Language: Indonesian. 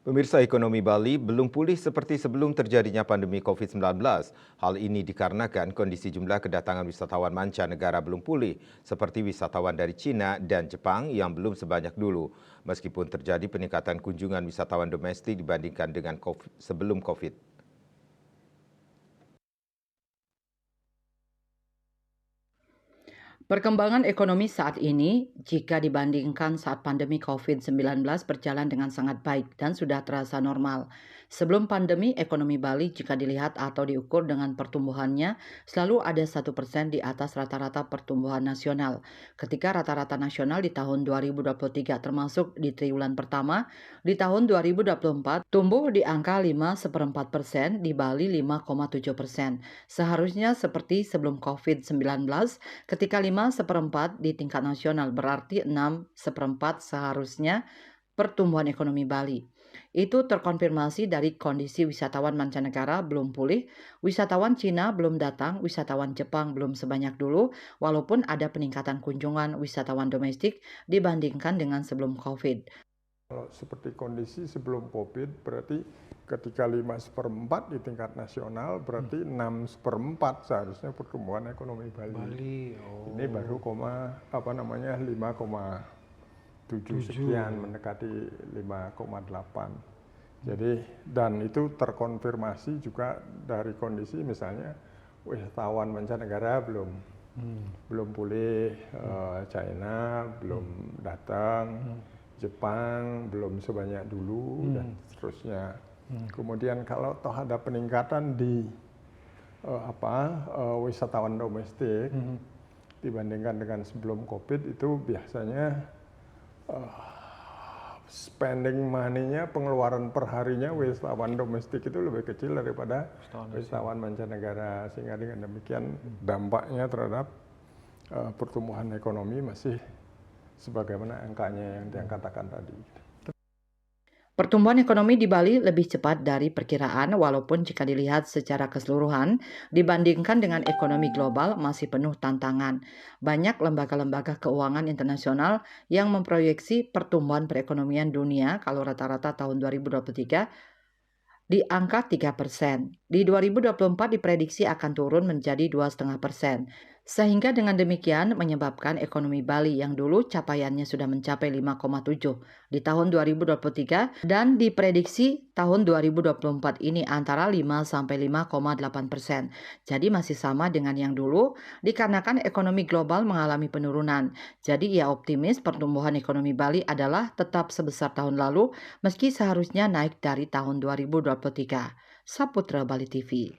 Pemirsa, ekonomi Bali belum pulih seperti sebelum terjadinya pandemi COVID-19. Hal ini dikarenakan kondisi jumlah kedatangan wisatawan mancanegara belum pulih, seperti wisatawan dari Cina dan Jepang yang belum sebanyak dulu. Meskipun terjadi peningkatan kunjungan wisatawan domestik dibandingkan dengan sebelum COVID. Perkembangan ekonomi saat ini, jika dibandingkan saat pandemi COVID-19 berjalan dengan sangat baik dan sudah terasa normal. Sebelum pandemi, ekonomi Bali jika dilihat atau diukur dengan pertumbuhannya selalu ada 1% di atas rata-rata pertumbuhan nasional. Ketika rata-rata nasional di tahun 2023 termasuk di triwulan pertama, di tahun 2024 tumbuh di angka 5,4%, di Bali 5,7%. Seharusnya seperti sebelum COVID-19, ketika 5,4% di tingkat nasional berarti 6,4% seharusnya pertumbuhan ekonomi Bali. Itu terkonfirmasi dari kondisi wisatawan mancanegara belum pulih, wisatawan Cina belum datang, wisatawan Jepang belum sebanyak dulu, walaupun ada peningkatan kunjungan wisatawan domestik dibandingkan dengan sebelum COVID. Kalau seperti kondisi sebelum COVID, berarti ketika 5,4% di tingkat nasional, berarti 6,4% seharusnya pertumbuhan ekonomi Bali. Ini baru 5,7 sekian, mendekati 5,8. Jadi, dan itu terkonfirmasi juga dari kondisi misalnya wisatawan mancanegara belum pulih, China belum datang, Jepang belum sebanyak dulu, dan seterusnya. Kemudian kalau toh ada peningkatan di wisatawan domestik dibandingkan dengan sebelum COVID, itu biasanya spending money-nya, pengeluaran perharinya wisatawan domestik itu lebih kecil daripada wisatawan mancanegara, sehingga dengan demikian dampaknya terhadap pertumbuhan ekonomi masih sebagaimana angkanya yang dikatakan tadi. Pertumbuhan ekonomi di Bali lebih cepat dari perkiraan walaupun jika dilihat secara keseluruhan dibandingkan dengan ekonomi global masih penuh tantangan. Banyak lembaga-lembaga keuangan internasional yang memproyeksi pertumbuhan perekonomian dunia kalau rata-rata tahun 2023 di angka 3%. Di 2024 diprediksi akan turun menjadi 2,5%. Sehingga dengan demikian menyebabkan ekonomi Bali yang dulu capaiannya sudah mencapai 5,7 di tahun 2023 dan diprediksi tahun 2024 ini antara 5 sampai 5,8%. Jadi masih sama dengan yang dulu dikarenakan ekonomi global mengalami penurunan. Jadi ia optimis pertumbuhan ekonomi Bali adalah tetap sebesar tahun lalu meski seharusnya naik dari tahun 2023. Saputra Bali TV.